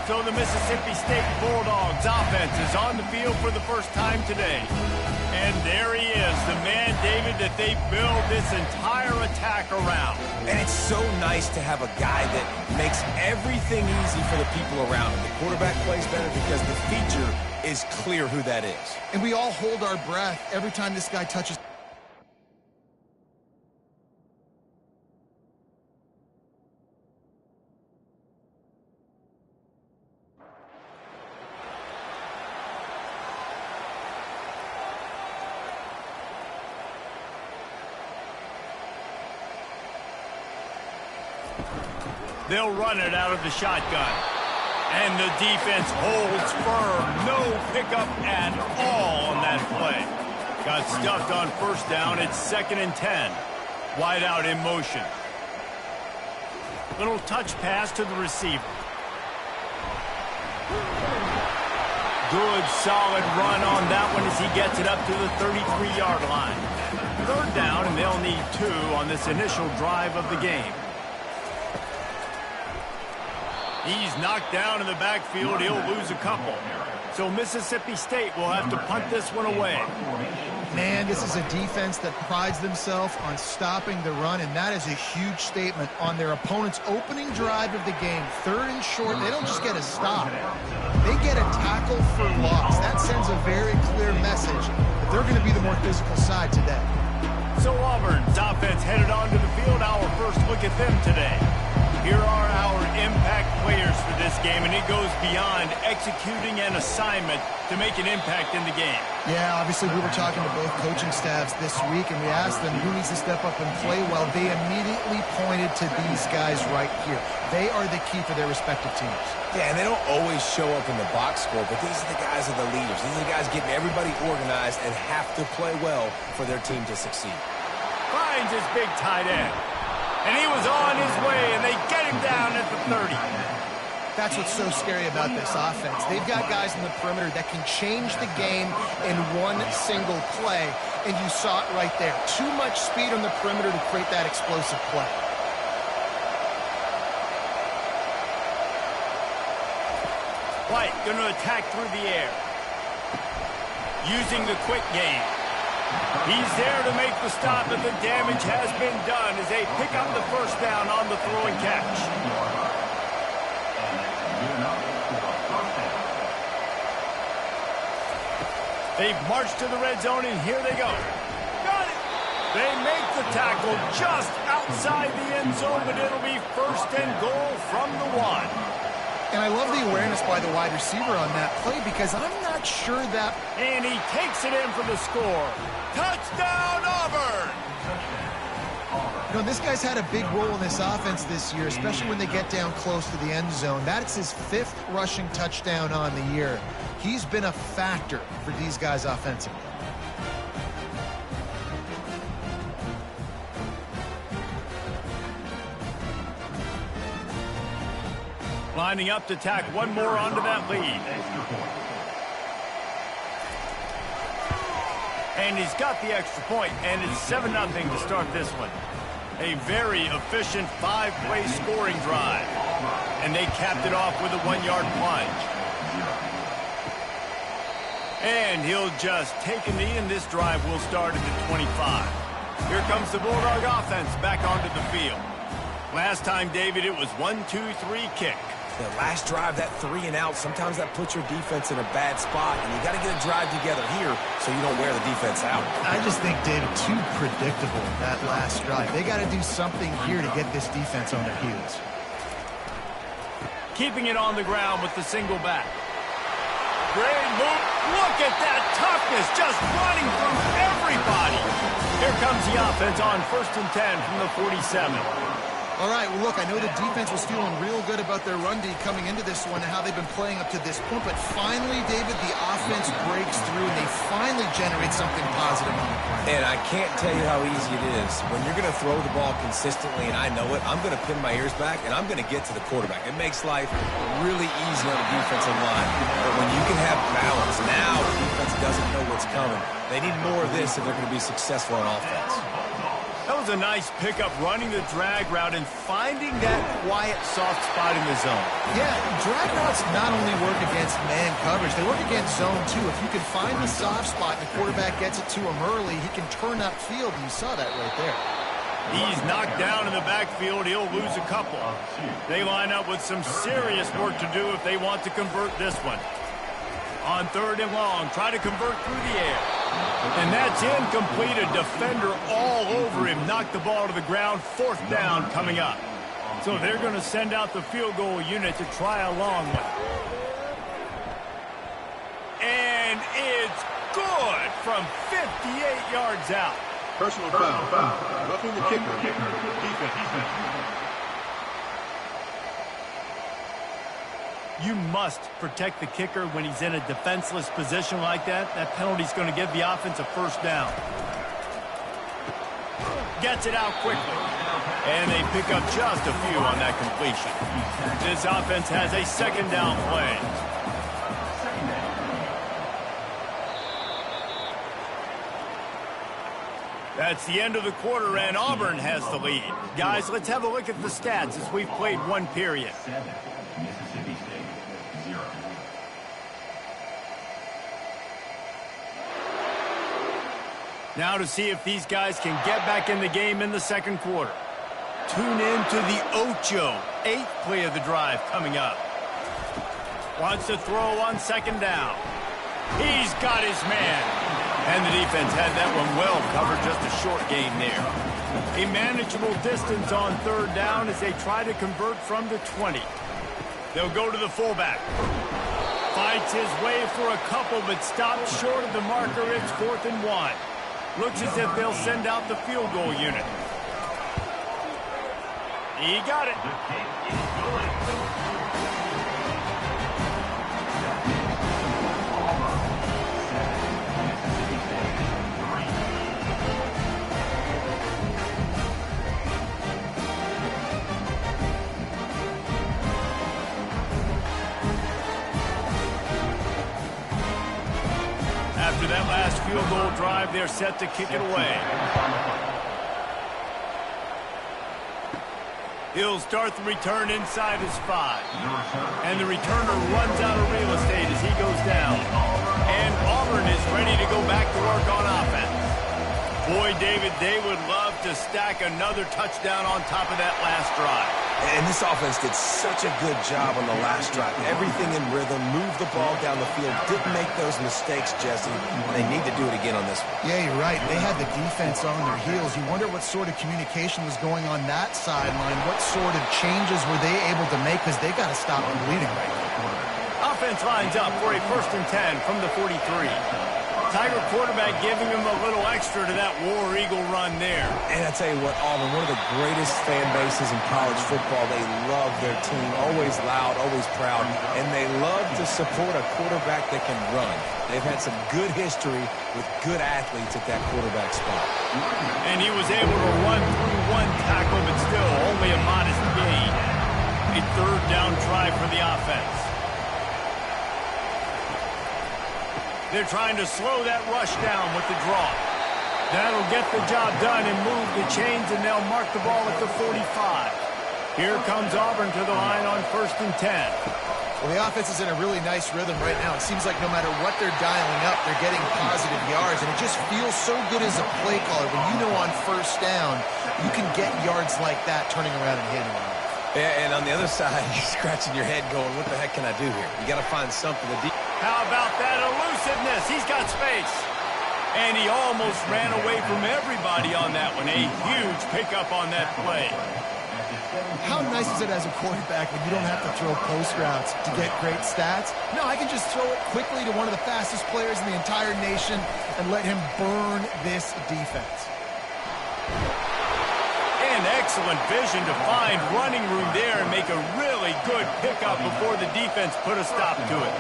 So the Mississippi State Bulldogs offense is on the field for the first time today. And there he is, the man, David, that they build this entire attack around. And it's so nice to have a guy that makes everything easy for the people around him. The quarterback plays better because the feature is clear who that is. And we all hold our breath every time this guy touches. They'll run it out of the shotgun. And the defense holds firm. No pickup at all on that play. Got stuffed on first down. It's 2nd and 10. Wide out in motion. Little touch pass to the receiver. Good, solid run on that one as he gets it up to the 33-yard line. 3rd down, and they'll need 2 on this initial drive of the game. He's knocked down in the backfield. He'll lose a couple. So Mississippi State will have to punt this one away. Man, this is a defense that prides themselves on stopping the run, and that is a huge statement on their opponent's opening drive of the game. 3rd and short, they don't just get a stop. They get a tackle for loss. That sends a very clear message that they're going to be the more physical side today. So Auburn's offense headed onto the field. Our first look at them today. Here are our impact players for this game, and it goes beyond executing an assignment to make an impact in the game. Yeah, obviously we were talking to both coaching staffs this week, and we asked them who needs to step up and play well. They immediately pointed to these guys right here. They are the key for their respective teams. Yeah, and they don't always show up in the box score, but these are the guys that are the leaders. These are the guys getting everybody organized and have to play well for their team to succeed. Finds his big tight end. And he was on his way, and they get him down at the 30. That's what's so scary about this offense. They've got guys in the perimeter that can change the game in one single play, and you saw it right there. Too much speed on the perimeter to create that explosive play. White going to attack through the air. Using the quick game. He's there to make the stop, but the damage has been done as they pick up the first down on the throw and catch. They've marched to the red zone, and here they go. Got it! They make the tackle just outside the end zone, but it'll be 1st and goal from the 1. And I love the awareness by the wide receiver on that play because I'm not sure that... And he takes it in for the score. Touchdown, Auburn! You know, this guy's had a big role in this offense this year, especially when they get down close to the end zone. That's his 5th rushing touchdown on the year. He's been a factor for these guys offensively. Lining up to tack one more onto that lead. And he's got the extra point, and it's 7-0 to start this one. A very efficient 5-play scoring drive. And they capped it off with a 1-yard plunge. And he'll just take a knee, and this drive will start at the 25. Here comes the Bulldog offense back onto the field. Last time, David, it was 1-2-3 kick. The last drive, that 3 and out, sometimes that puts your defense in a bad spot, and you got to get a drive together here so you don't wear the defense out. I just think, David, too predictable that last drive. They got to do something here to get this defense on their heels. Keeping it on the ground with the single back. Great move. Look at that toughness, just running through everybody. Here comes the offense on 1st and 10 from the 47. All right, well, look, I know the defense was feeling real good about their run D coming into this one and how they've been playing up to this point, but finally, David, the offense breaks through and they finally generate something positive on the play. And I can't tell you how easy it is. When you're going to throw the ball consistently, and I know it, I'm going to pin my ears back, and I'm going to get to the quarterback. It makes life really easy on the defensive line. But when you can have balance, now the defense doesn't know what's coming. They need more of this if they're going to be successful on offense. That was was a nice pickup running the drag route and finding that quiet, soft spot in the zone. Yeah, drag routes not only work against man coverage, they work against zone too. If you can find the soft spot and the quarterback gets it to him early, he can turn upfield, and you saw that right there. He's knocked down in the backfield. He'll lose a couple. They line up with some serious work to do if they want to convert this one. On 3rd and long, try to convert through the air. And that's incomplete. A defender all over him. Knocked the ball to the ground. 4th down coming up. So they're going to send out the field goal unit to try a long one. And it's good from 58 yards out. Personal foul. Roughing the kicker. Defense. You must protect the kicker when he's in a defenseless position like that. That penalty's going to give the offense a 1st down. Gets it out quickly. And they pick up just a few on that completion. This offense has a 2nd down play. That's the end of the quarter, and Auburn has the lead. Guys, let's have a look at the stats as we've played 1 period. Mississippi State, 0. Now to see if these guys can get back in the game in the 2nd quarter. Tune in to the Ocho, 8th play of the drive coming up. Wants to throw on 2nd down. He's got his man. And the defense had that one well covered, just a short gain there. A manageable distance on 3rd down as they try to convert from the 20. They'll go to the fullback. Fights his way for a couple, but stops short of the marker. It's 4th and 1. Looks as if they'll send out the field goal unit. He got it. After that last field goal drive, they're set to kick it away. He'll start the return inside his 5. And the returner runs out of real estate as he goes down. And Auburn is ready to go back to work on offense. Boy, David, they would love to stack another touchdown on top of that last drive. And this offense did such a good job on the last drive. Everything in rhythm, moved the ball down the field, didn't make those mistakes, Jesse. They need to do it again on this one. Yeah, you're right. They had the defense on their heels. You wonder what sort of communication was going on that sideline. What sort of changes were they able to make, because they got to stop them bleeding right now. Offense lines up for a 1st and 10 from the 43. Tiger quarterback giving him a little extra to that War Eagle run there. And I tell you what, Auburn, one of the greatest fan bases in college football. They love their team, always loud, always proud, and they love to support a quarterback that can run. They've had some good history with good athletes at that quarterback spot. And he was able to run through 1 tackle, but still only a modest gain. A 3rd down try for the offense. They're trying to slow that rush down with the draw. That'll get the job done and move the chains, and they'll mark the ball at the 45. Here comes Auburn to the line on 1st and 10. Well, the offense is in a really nice rhythm right now. It seems like no matter what they're dialing up, they're getting positive yards, and it just feels so good as a play caller when you know on 1st down you can get yards like that turning around and hitting them. Yeah, and on the other side, you're scratching your head going, what the heck can I do here? You got to find something to do. How about that elusiveness? He's got space. And he almost ran away from everybody on that one. A huge pickup on that play. How nice is it as a quarterback when you don't have to throw post routes to get great stats? No, I can just throw it quickly to one of the fastest players in the entire nation and let him burn this defense. And excellent vision to find running room there and make a really good pickup before the defense put a stop to it.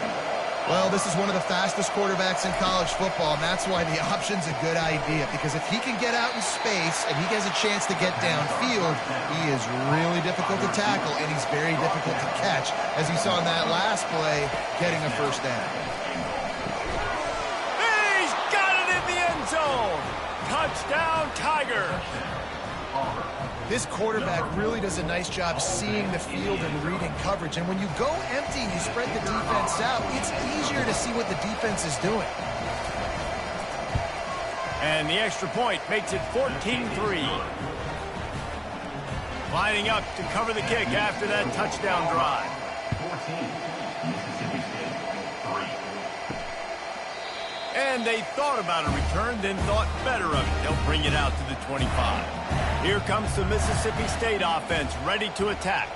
Well, this is one of the fastest quarterbacks in college football, and that's why the option's a good idea, because if he can get out in space and he has a chance to get downfield, he is really difficult to tackle, and he's very difficult to catch, as you saw in that last play, getting a 1st down. He's got it in the end zone! Touchdown, Tiger! This quarterback really does a nice job seeing the field and reading coverage. And when you go empty and you spread the defense out, it's easier to see what the defense is doing. And the extra point makes it 14-3. Lining up to cover the kick after that touchdown drive. 14, Mississippi State, 3. And they thought about a return, then thought better of it. They'll bring it out to the 25. Here comes the Mississippi State offense ready to attack.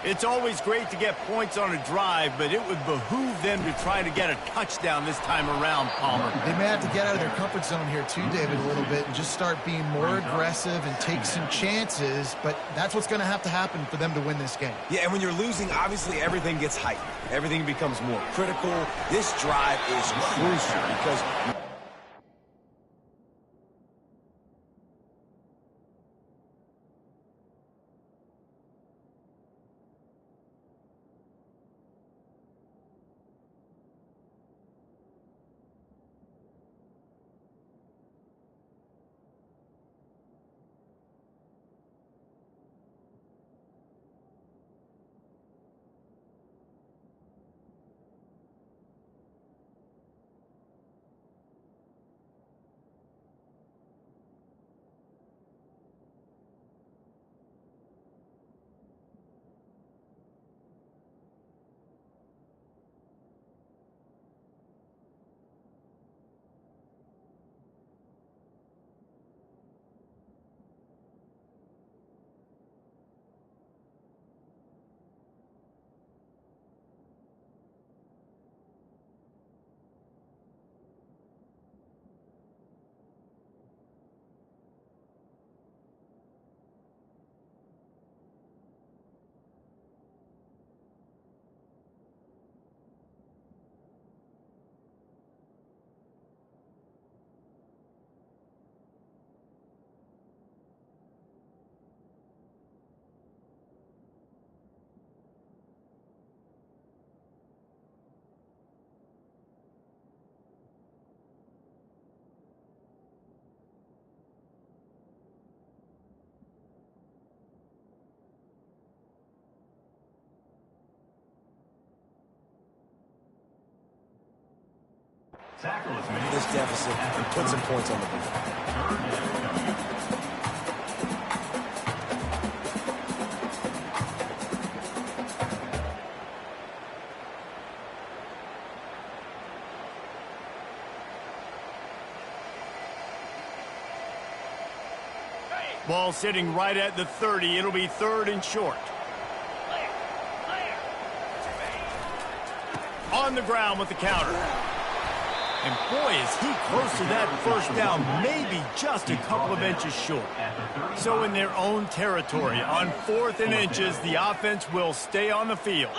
It's always great to get points on a drive, but it would behoove them to try to get a touchdown this time around, Palmer. They may have to get out of their comfort zone here too, David, a little bit and just start being more aggressive and take some chances, but that's what's going to have to happen for them to win this game. Yeah, and when you're losing, obviously everything gets heightened. Everything becomes more critical. This drive is crucial because Tackle is made. this deficit and put some points on the board. Ball sitting right at the 30. It'll be 3rd and short. On the ground with the counter. And boy, is he close to that first down, maybe just a couple of inches short. So in their own territory, on 4th and inches, the offense will stay on the field.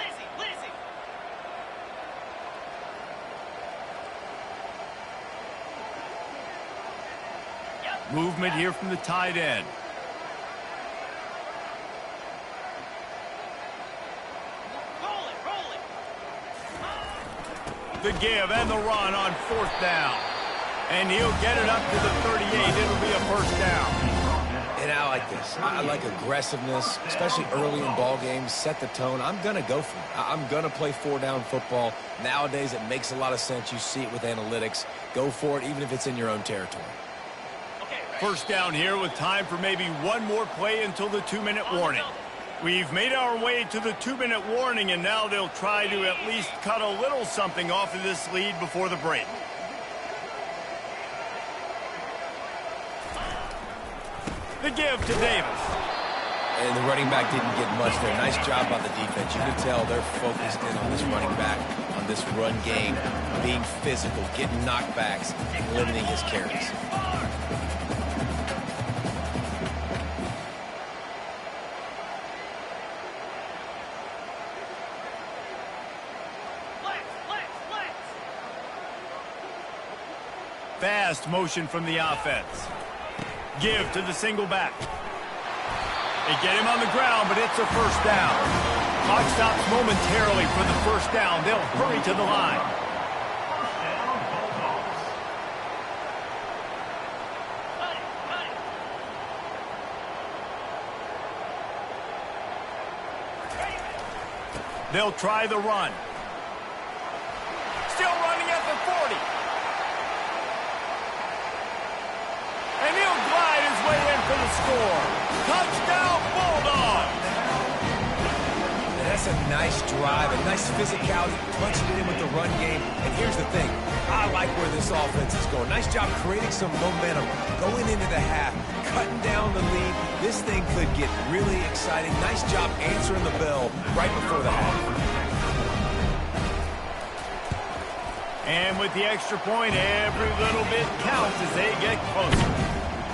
Movement here from the tight end. The give and the run on 4th down. And he'll get it up to the 38. It'll be a first down. And I like this. I like aggressiveness, especially early in ball games. Set the tone. I'm going to go for it. I'm going to play 4-down football. Nowadays, it makes a lot of sense. You see it with analytics. Go for it, even if it's in your own territory. First down here with time for maybe one more play until the 2-minute warning. We've made our way to the 2-minute warning, and now they'll try to at least cut a little something off of this lead before the break. The give to Davis. And the running back didn't get much there. Nice job by the defense. You can tell they're focused in on this running back, on this run game, being physical, getting knockbacks, and limiting his carries. Fast motion from the offense. Give to the single back. They get him on the ground, but it's a first down. Clock stops momentarily for the first down. They'll hurry to the line. They'll try the run. Still running at the 40. And he'll glide his way in for the score. Touchdown, Bulldogs! That's a nice drive, a nice physicality, punching it in with the run game. And here's the thing. I like where this offense is going. Nice job creating some momentum, going into the half, cutting down the lead. This thing could get really exciting. Nice job answering the bell right before the half. And with the extra point, every little bit counts as they get closer.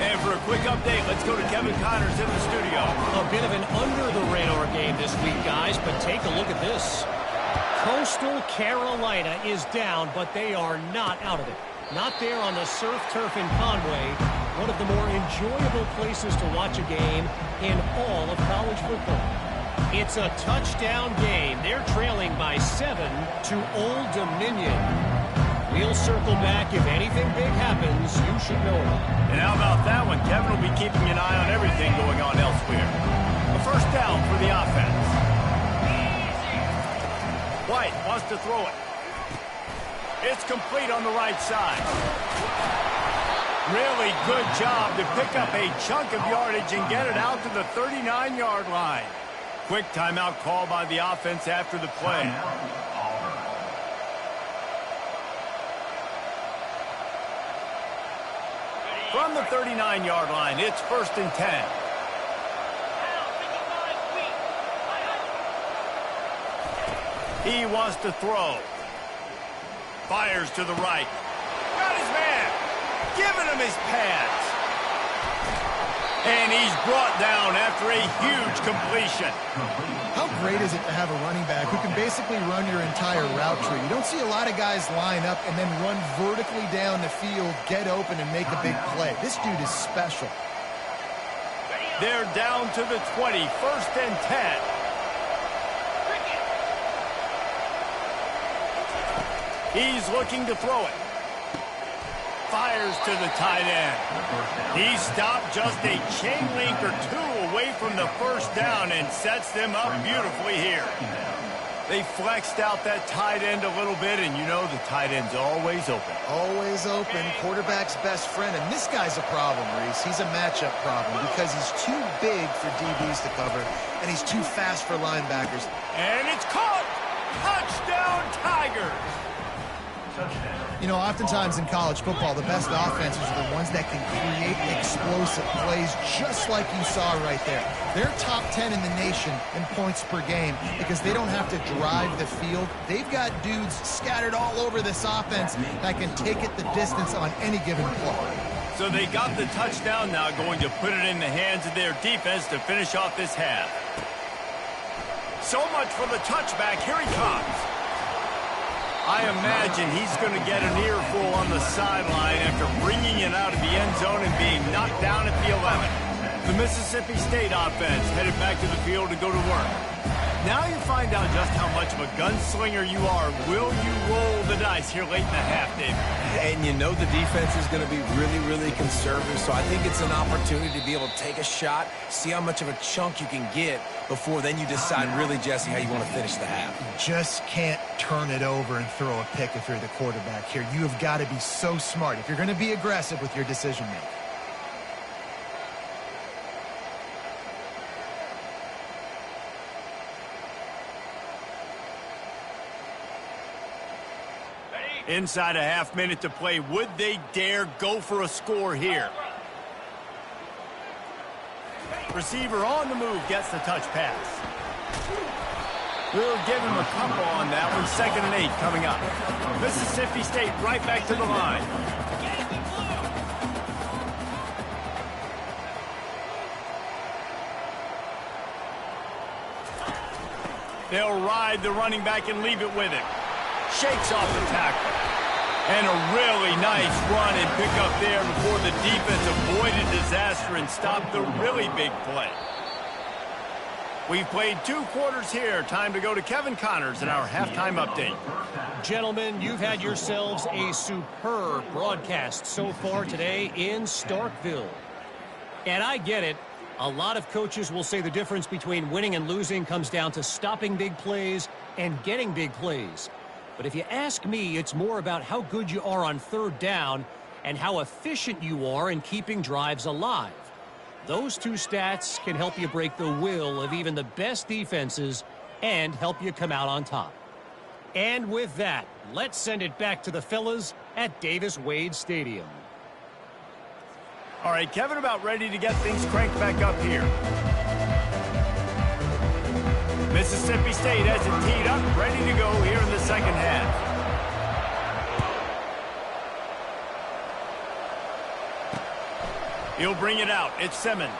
And for a quick update, let's go to Kevin Connors in the studio. A bit of an under-the-radar game this week, guys, but take a look at this. Coastal Carolina is down, but they are not out of it. Not there on the surf turf in Conway, one of the more enjoyable places to watch a game in all of college football. It's a touchdown game. They're trailing by 7 to Old Dominion. We'll circle back. If anything big happens, you should know about it. And how about that one? Kevin will be keeping an eye on everything going on elsewhere. A first down for the offense. White wants to throw it. It's complete on the right side. Really good job to pick up a chunk of yardage and get it out to the 39-yard line. Quick timeout call by the offense after the play. From the 39-yard line, it's 1st and 10. He wants to throw. Fires to the right. Got his man. Giving him his pads. And he's brought down after a huge completion. How great is it to have a running back who can basically run your entire route tree? You don't see a lot of guys line up and then run vertically down the field, get open, and make a big play. This dude is special. They're down to the 20, 1st and 10. He's looking to throw it. Fires to the tight end. He stopped just a chain link or two away from the first down and sets them up beautifully here. They flexed out that tight end a little bit, and you know the tight end's always open. Always open, quarterback's best friend. And this guy's a problem, Reese. He's a matchup problem because he's too big for DBs to cover, and he's too fast for linebackers. And it's caught! Touchdown, Tigers! You know, oftentimes in college football, the best offenses are the ones that can create explosive plays just like you saw right there. They're top 10 in the nation in points per game because they don't have to drive the field. They've got dudes scattered all over this offense that can take it the distance on any given play. So they got the touchdown now, going to put it in the hands of their defense to finish off this half. So much for the touchback. Here he comes. I imagine he's going to get an earful on the sideline after bringing it out of the end zone and being knocked down at the 11. The Mississippi State offense headed back to the field to go to work. Now you find out just how much of a gunslinger you are. Will you roll the dice here late in the half, David? And you know the defense is going to be really, really conservative, so I think it's an opportunity to be able to take a shot, see how much of a chunk you can get before then you decide really, Jesse, how you want to finish the half. You just can't turn it over and throw a pick if you're the quarterback here. You have got to be so smart if you're going to be aggressive with your decision-making. Inside a half minute to play. Would they dare go for a score here? Receiver on the move gets the touch pass. We'll give him a couple on that one. 2nd and 8 coming up. Mississippi State right back to the line. They'll ride the running back and leave it with him. Shakes off the tackle. And a really nice run and pick up there before the defense avoided disaster and stopped the really big play. We've played 2 quarters here. Time to go to Kevin Connors in our halftime update. Gentlemen, you've had yourselves a superb broadcast so far today in Starkville. And I get it. A lot of coaches will say the difference between winning and losing comes down to stopping big plays and getting big plays. But if you ask me, it's more about how good you are on third down and how efficient you are in keeping drives alive. Those two stats can help you break the will of even the best defenses and help you come out on top. And with that, let's send it back to the fellas at Davis-Wade Stadium. All right, Kevin, about ready to get things cranked back up here. Mississippi State has it teed up, ready to go here in the second half. He'll bring it out. It's Simmons.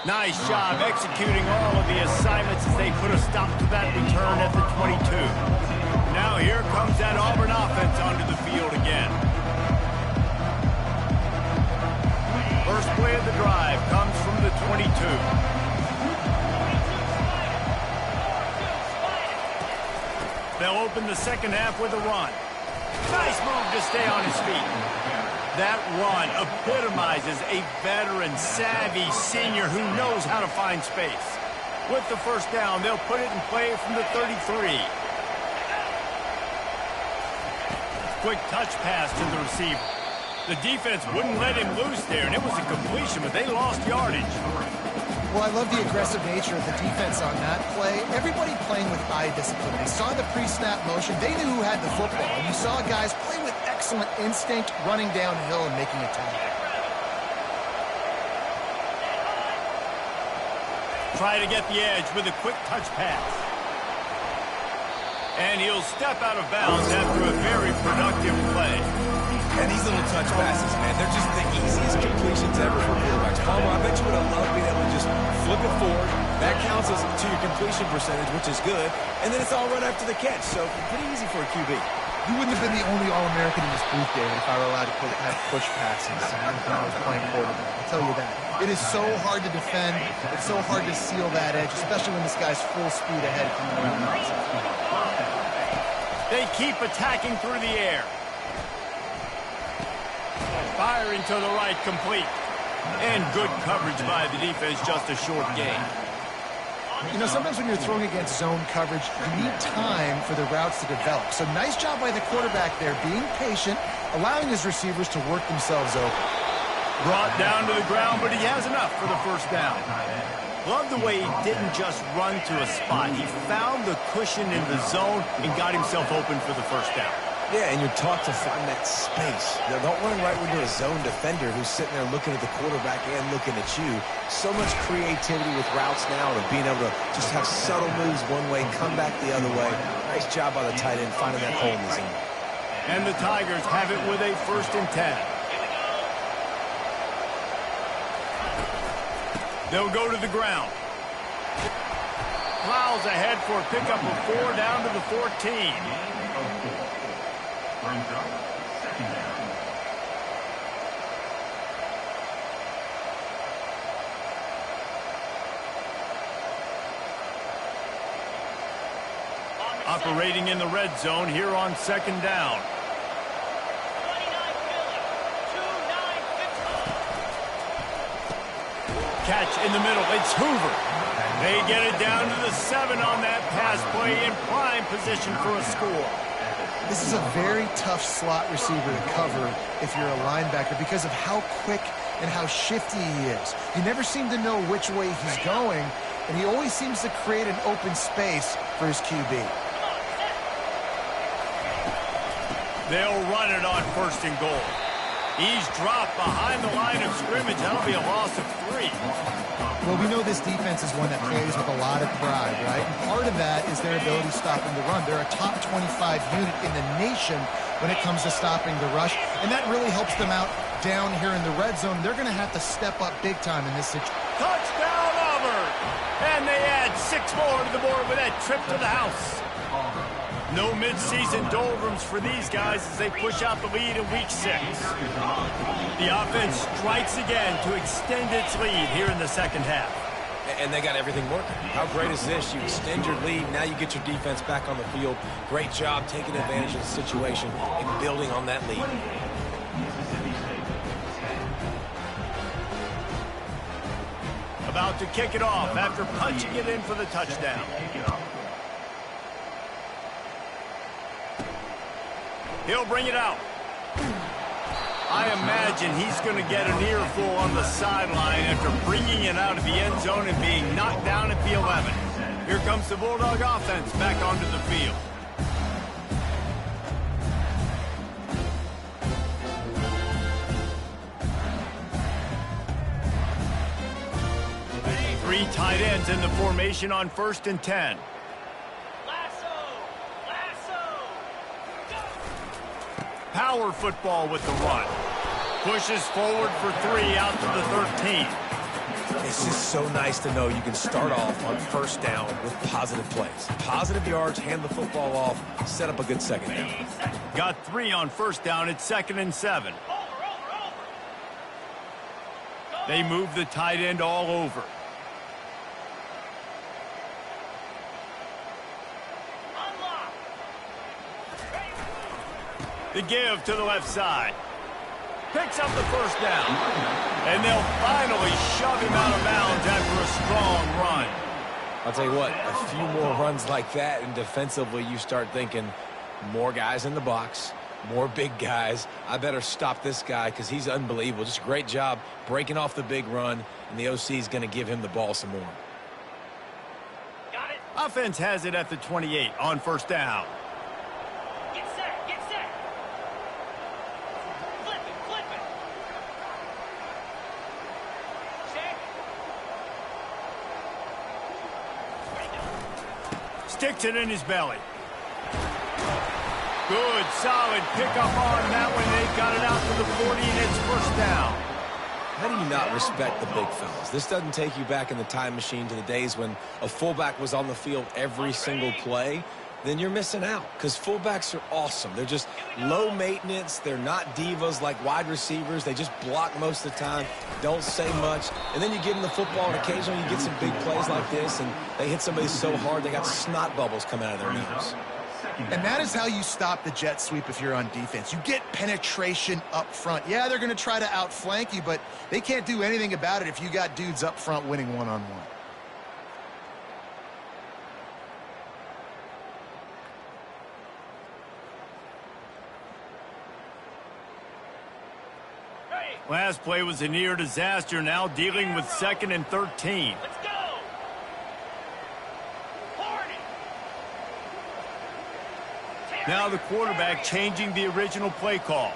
Nice job executing all of the assignments as they put a stop to that return at the 22. Now here comes that Auburn offense onto the field again. First play of the drive comes from the 22. They'll open the second half with a run. Nice move to stay on his feet. That run epitomizes a veteran, savvy senior who knows how to find space. With the first down, they'll put it in play from the 33. Quick touch pass to the receiver. The defense wouldn't let him loose there, and it was a completion, but they lost yardage. Well, I love the aggressive nature of the defense on that play. Everybody playing with eye discipline. They saw the pre-snap motion. They knew who had the football. And you saw guys play with excellent instinct, running downhill and making a tackle. Try to get the edge with a quick touch pass. And he'll step out of bounds after a very productive play. And these little touch passes, man, they're just the easiest completions ever for quarterbacks. Palmer, I bet you would have loved being able to just flip it forward. That counts as to your completion percentage, which is good. And then it's all run after the catch, so pretty easy for a QB. You wouldn't have been the only All-American in this booth, David, if I were allowed to have push passes when I was playing quarterback. I'll tell you that. It is so hard to defend. It's so hard to seal that edge, especially when this guy's full speed ahead coming around the outside. They keep attacking through the air. Firing to the right, complete. And good coverage by the defense, just a short gain. You know, sometimes when you're throwing against zone coverage, you need time for the routes to develop. So nice job by the quarterback there, being patient, allowing his receivers to work themselves open. Brought down to the ground, but he has enough for the first down. Love the way he didn't just run to a spot. He found the cushion in the zone and got himself open for the first down. Yeah, and you're taught to find that space. Now, don't run right into a zone defender who's sitting there looking at the quarterback and looking at you. So much creativity with routes now and being able to just have subtle moves one way, come back the other way. Nice job by the tight end finding that hole in the zone. And the Tigers have it with a 1st and 10. They'll go to the ground. Plows ahead for a pickup of 4 down to the 14. Operating in the red zone here on 2nd down. Catch in the middle. It's Hoover. They get it down to the 7 on that pass play in prime position for a score. This is a very tough slot receiver to cover if you're a linebacker because of how quick and how shifty he is. You never seem to know which way he's going, and he always seems to create an open space for his QB. They'll run it on 1st and goal. He's dropped behind the line of scrimmage. That'll be a loss of 3. Well, we know this defense is one that plays with a lot of pride, right? And part of that is their ability stopping the run. They're a top 25 unit in the nation when it comes to stopping the rush, and that really helps them out down here in the red zone. They're going to have to step up big time in this situation. Touchdown, Auburn! And they add 6 more to the board with that trip to the house. No midseason doldrums for these guys as they push out the lead in week 6. The offense strikes again to extend its lead here in the second half. And they got everything working. How great is this? You extend your lead, now you get your defense back on the field. Great job taking advantage of the situation and building on that lead. About to kick it off after punching it in for the touchdown. He'll bring it out. I imagine he's going to get an earful on the sideline after bringing it out of the end zone and being knocked down at the 11. Here comes the Bulldog offense back onto the field. Three tight ends in the formation on 1st and 10. Power football with the run. Pushes forward for 3 out to the 13. It's just so nice to know you can start off on 1st down with positive plays. Positive yards, hand the football off, set up a good 2nd down. Got 3 on 1st down at 2nd and 7. They move the tight end all over. The give to the left side. Picks up the 1st down. And they'll finally shove him out of bounds after a strong run. I'll tell you what, a few more runs like that, and defensively you start thinking more guys in the box, more big guys. I better stop this guy because he's unbelievable. Just a great job breaking off the big run, and the OC is going to give him the ball some more. Got it. Offense has it at the 28 on 1st down. Sticks it in his belly. Good, solid pickup on that one. They've got it out to the 40, and it's 1st down. How do you not respect the big fellas? This doesn't take you back in the time machine to the days when a fullback was on the field every single play. Then you're missing out because fullbacks are awesome. They're just low maintenance. They're not divas like wide receivers. They just block most of the time, don't say much. And then you give them the football, and occasionally you get some big plays like this, and they hit somebody so hard they got snot bubbles coming out of their nose. And that is how you stop the jet sweep if you're on defense. You get penetration up front. Yeah, they're going to try to outflank you, but they can't do anything about it if you got dudes up front winning one-on-one. Last play was a near disaster, now dealing with 2nd and 13. Let's go! Now the quarterback changing the original play call.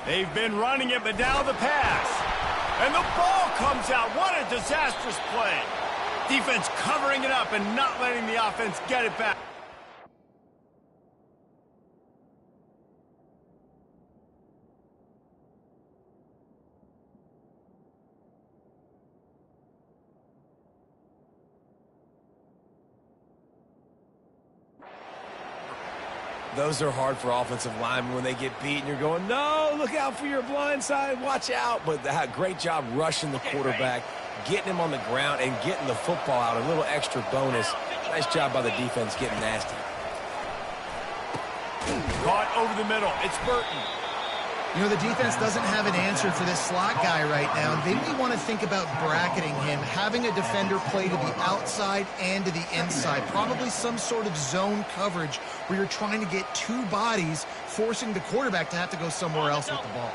They've been running it, but now the pass. And the ball comes out. What a disastrous play. Defense covering it up and not letting the offense get it back. Those are hard for offensive linemen when they get beat and you're going, no, look out for your blind side, watch out. But great job rushing the quarterback, getting him on the ground, and getting the football out. A little extra bonus. Nice job by the defense getting nasty. Caught over the middle. It's Burton. You know, the defense doesn't have an answer for this slot guy right now. They may want to think about bracketing him, having a defender play to the outside and to the inside. Probably some sort of zone coverage where you're trying to get 2 bodies, forcing the quarterback to have to go somewhere else with the ball.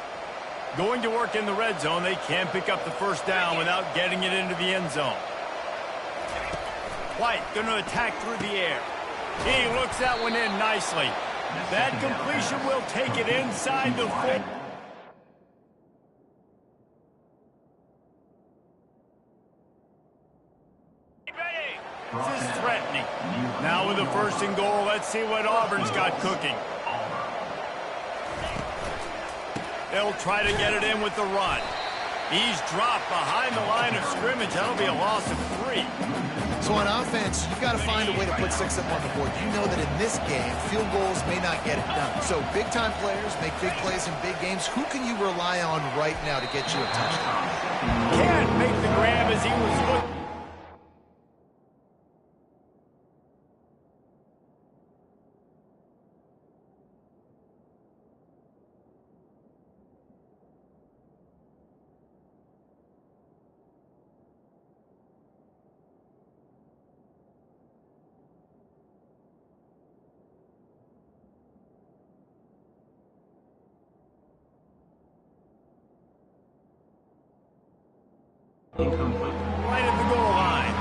Going to work in the red zone. They can't pick up the 1st down without getting it into the end zone. White going to attack through the air. He looks that one in nicely. That completion will take it inside the 4. This is threatening. Now with the 1st and goal, let's see what Auburn's got cooking. They'll try to get it in with the run. He's dropped behind the line of scrimmage. That'll be a loss of 3. So on offense, you've got to find a way to put 6 up on the board. You know that in this game, field goals may not get it done. So big-time players make big plays in big games. Who can you rely on right now to get you a touchdown? Can't make the grab as he was looking. Right at the goal line.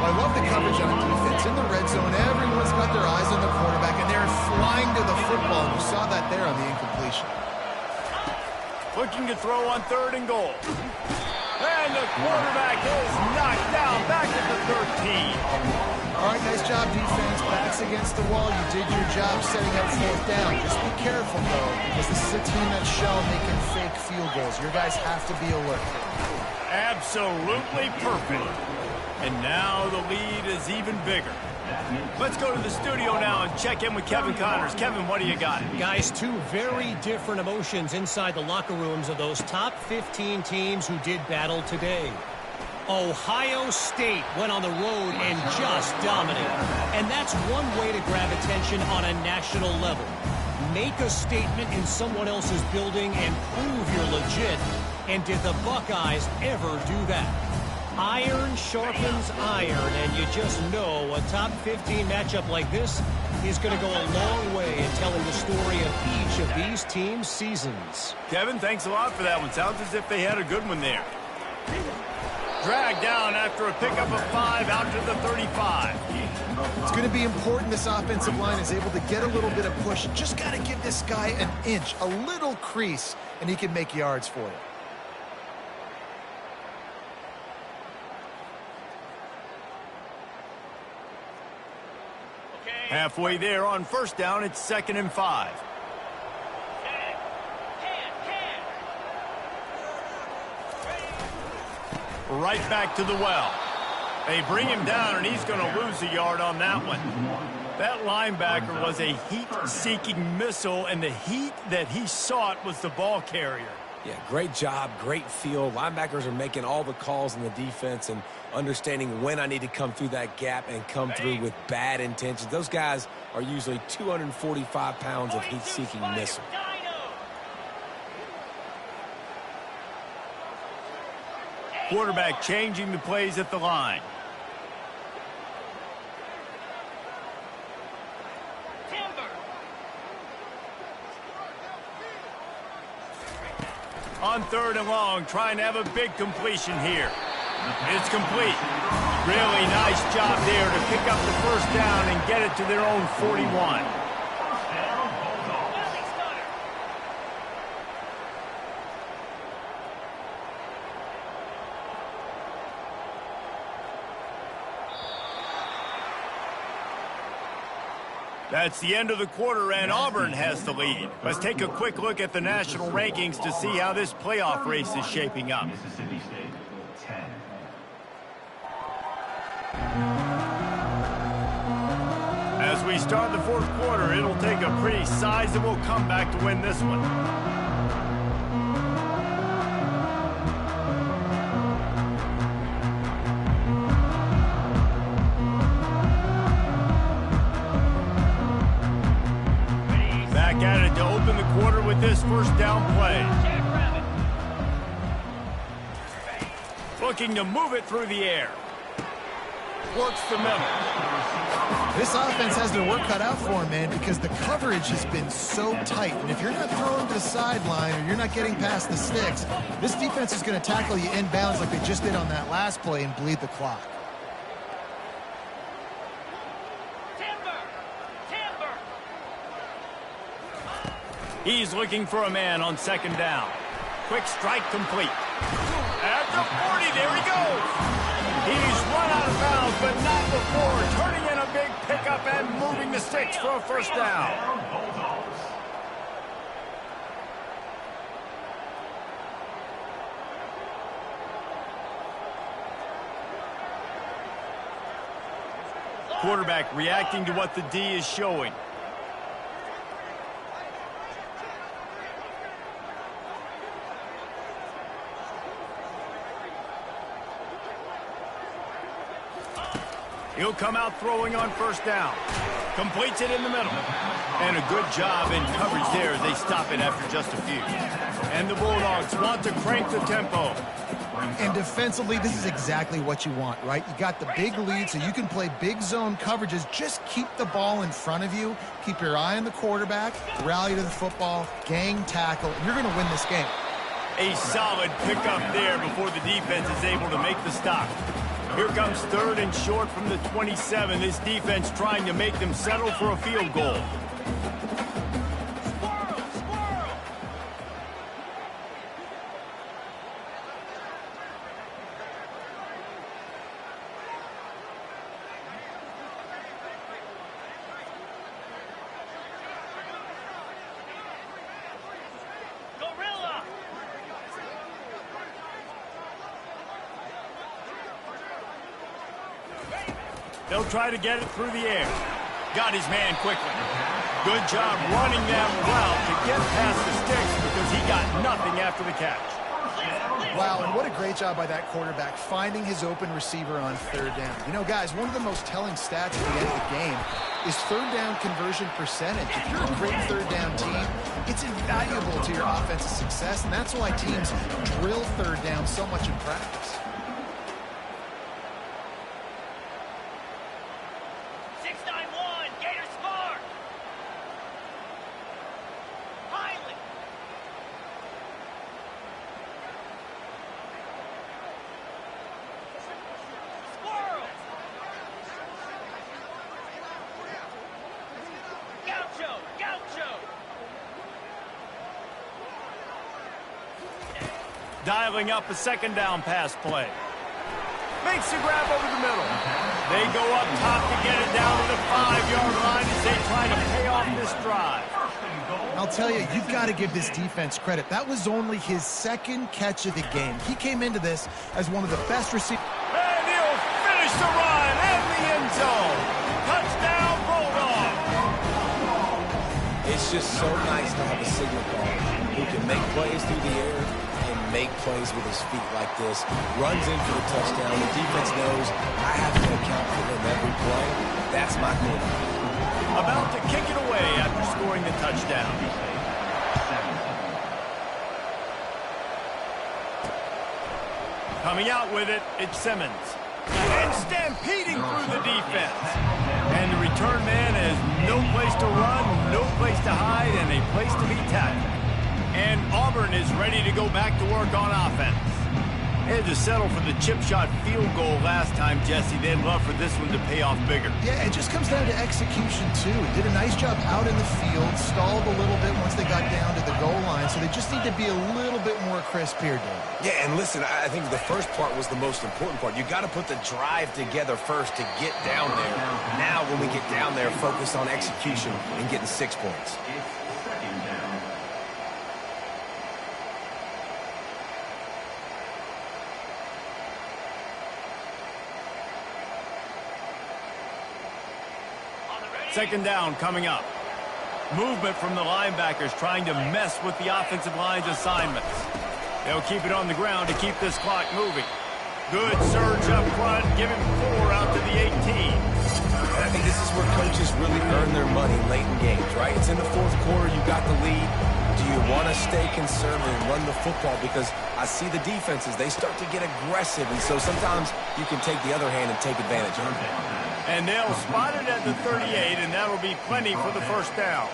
Well, I love the coverage on defense. In the red zone, everyone's got their eyes on the quarterback, and they're flying to the football. You saw that there on the incompletion. Looking to throw on 3rd and goal. And the quarterback is knocked down back at the 13. All right, nice job, defense. Backs against the wall. You did your job setting up 4th down. Just be careful, though, because this is a team that's shown they can fake field goals. Your guys have to be alert. Absolutely perfect. And now the lead is even bigger. Let's go to the studio now and check in with Kevin Connors. Kevin, what do you got? Guys, 2 very different emotions inside the locker rooms of those top 15 teams who did battle today. Ohio State went on the road and just dominated. And that's one way to grab attention on a national level. Make a statement in someone else's building and prove you're legit. And did the Buckeyes ever do that? Iron sharpens iron, and you just know a top 15 matchup like this is going to go a long way in telling the story of each of these teams' seasons. Kevin, thanks a lot for that one. Sounds as if they had a good one there. Dragged down after a pickup of 5 out to the 35. It's going to be important this offensive line is able to get a little bit of push. Just got to give this guy an inch, a little crease, and he can make yards for you. Halfway there on 1st down, it's 2nd and 5. Right back to the well. They bring him down, and he's going to lose a yard on that one. That linebacker was a heat-seeking missile, and the heat that he sought was the ball carrier. Yeah, great job, great feel. Linebackers are making all the calls in the defense and understanding when I need to come through that gap and come through with bad intentions. Those guys are usually 245 pounds of heat-seeking missile. Quarterback changing the plays at the line. On 3rd and long, trying to have a big completion here. It's complete. Really nice job there to pick up the 1st down and get it to their own 41. That's the end of the quarter, and Auburn has the lead. Let's take a quick look at the national rankings to see how this playoff race is shaping up. Mississippi State, 10. As we start the 4th quarter, it'll take a pretty sizable comeback to win this one. At it to open the quarter with this 1st down play. Looking to move it through the air. Works the middle. This offense has their work cut out for them, man, because the coverage has been so tight. And if you're not throwing to the sideline or you're not getting past the sticks, this defense is going to tackle you inbounds like they just did on that last play and bleed the clock. He's looking for a man on 2nd down. Quick strike complete. At the 40, there he goes. He's run out of bounds, but not before turning in a big pickup and moving the sticks for a 1st down. Quarterback reacting to what the D is showing. He'll come out throwing on 1st down. Completes it in the middle. And a good job in coverage there as they stop it after just a few. And the Bulldogs want to crank the tempo. And defensively, this is exactly what you want, right? You got the big lead, so you can play big zone coverages. Just keep the ball in front of you. Keep your eye on the quarterback. Rally to the football. Gang tackle. And you're going to win this game. A solid pickup there before the defense is able to make the stop. Here comes 3rd and short from the 27. This defense trying to make them settle for a field goal. They'll try to get it through the air. Got his man quickly. Good job running that route to get past the sticks because he got nothing after the catch. Wow, and what a great job by that quarterback finding his open receiver on 3rd down. You know, guys, one of the most telling stats at the end of the game is 3rd down conversion percentage. If you're a great 3rd down team, it's invaluable to your offensive success, and that's why teams drill 3rd down so much in practice. Dialing up a 2nd down pass play. Makes a grab over the middle. They go up top to get it down to the 5-yard line as they try to pay off this drive. I'll tell you, you've got to give this defense credit. That was only his 2nd catch of the game. He came into this as one of the best receivers. And he'll finish the run and the end zone. Touchdown, Bulldog. It's just so nice to have a signal ball who can make plays through the air and make plays with his feet like this. Runs in for the touchdown. The defense knows I have to account for him every play. That's my quarterback. About to kick it away after scoring the touchdown. Coming out with it, it's Simmons. And stampeding through the defense. And the return man has no place to run, no place to hide, and a place to be tackled. And Auburn is ready to go back to work on offense. They had to settle for the chip shot field goal last time, Jesse. They'd love for this one to pay off bigger. Yeah, it just comes down to execution, too. Did a nice job out in the field, stalled a little bit once they got down to the goal line, so they just need to be a little bit more crisp here, Dave. Yeah, and listen, I think the first part was the most important part. You got to put the drive together first to get down there. Now, when we get down there, focus on execution and getting 6 points. Second down coming up. Movement from the linebackers trying to mess with the offensive line's assignments. They'll keep it on the ground to keep this clock moving. Good surge up front, give him 4 out to the 18. And I think this is where coaches really earn their money late in games, right? It's in the 4th quarter, you got the lead. Do you want to stay conservative and run the football? Because I see the defenses, they start to get aggressive, and so sometimes you can take the other hand and take advantage of it. And they'll spot it at the 38, and that'll be plenty for the first down.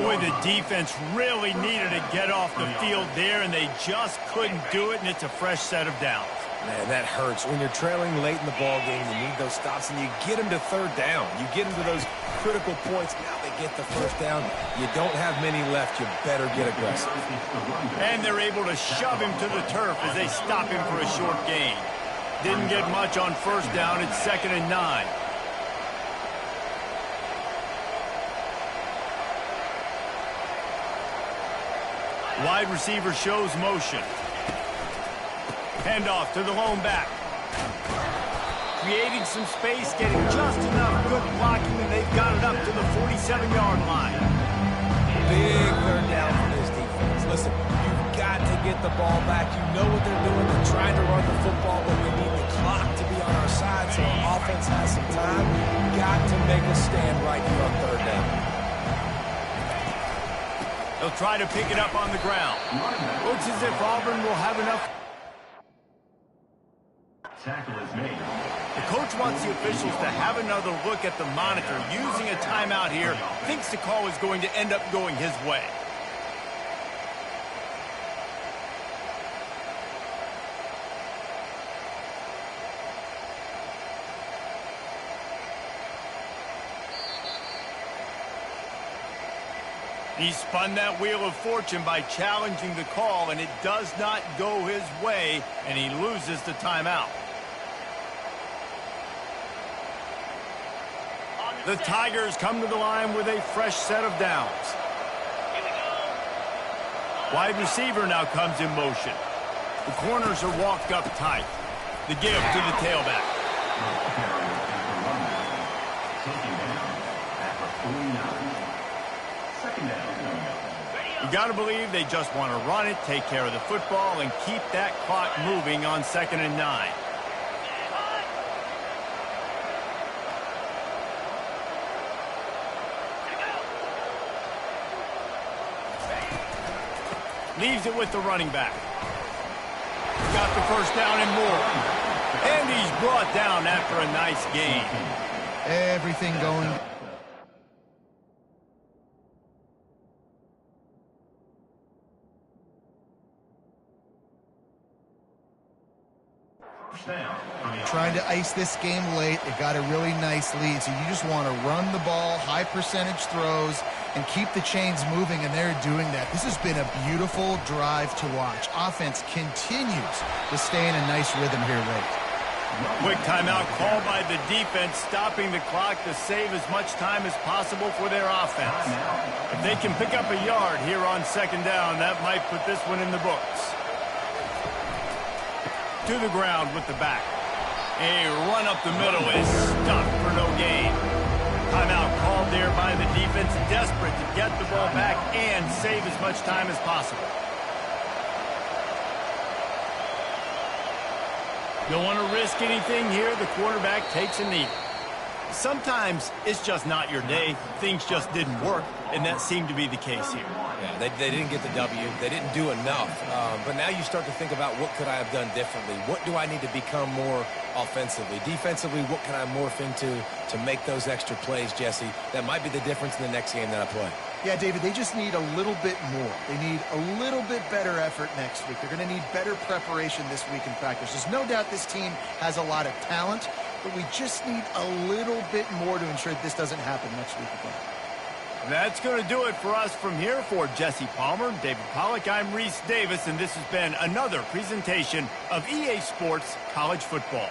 Boy, the defense really needed to get off the field there, and they just couldn't do it, and it's a fresh set of downs. Man, that hurts. When you're trailing late in the ball game, you need those stops, and you get them to 3rd down. You get them to those critical points. Now they get the first down. You don't have many left. You better get aggressive. And they're able to shove him to the turf as they stop him for a short gain. Didn't get much on first down. It's 2nd and 9. Wide receiver shows motion. Handoff to the lone back. Creating some space, getting just enough good blocking, and they've got it up to the 47-yard line. Big 3rd down for this defense. Listen, you've got to get the ball back. You know what they're doing. They're trying to run the football, but we need the clock to be on our side so our offense has some time. Got to make a stand right here on 3rd down. They'll try to pick it up on the ground. Looks as if Auburn will have enough. Tackle is made. The coach wants the officials to have another look at the monitor. Using a timeout here, thinks the call is going to end up going his way. He spun that wheel of fortune by challenging the call, and it does not go his way, and he loses the timeout. The Tigers come to the line with a fresh set of downs. Wide receiver now comes in motion. The corners are walked up tight. The give to the tailback. You got to believe they just want to run it, take care of the football, and keep that clock moving on 2nd and 9. Leaves it with the running back. Got the first down and more. And he's brought down after a nice gain. Everything going. Trying to ice this game late. They got a really nice lead, so you just want to run the ball, high percentage throws, and keep the chains moving, and they're doing that. This has been a beautiful drive to watch. Offense continues to stay in a nice rhythm here late. Quick timeout called by the defense, stopping the clock to save as much time as possible for their offense. If they can pick up a yard here on 2nd down, that might put this one in the books. To the ground with the back. A run up the middle is stuffed for no gain. Timeout called there by the defense, desperate to get the ball back and save as much time as possible. Don't want to risk anything here. The quarterback takes a knee. Sometimes it's just not your day. Things just didn't work, and that seemed to be the case here. Yeah, they didn't get the W. They didn't do enough. But now you start to think about what could I have done differently? What do I need to become more offensively? Defensively, what can I morph into to make those extra plays, Jesse? That might be the difference in the next game that I play. Yeah, David, they just need a little bit more. They need a little bit better effort next week. They're going to need better preparation this week in practice. There's no doubt this team has a lot of talent, but we just need a little bit more to ensure that this doesn't happen next week again. That's going to do it for us from here. For Jesse Palmer, David Pollack, I'm Reese Davis, and this has been another presentation of EA Sports College Football.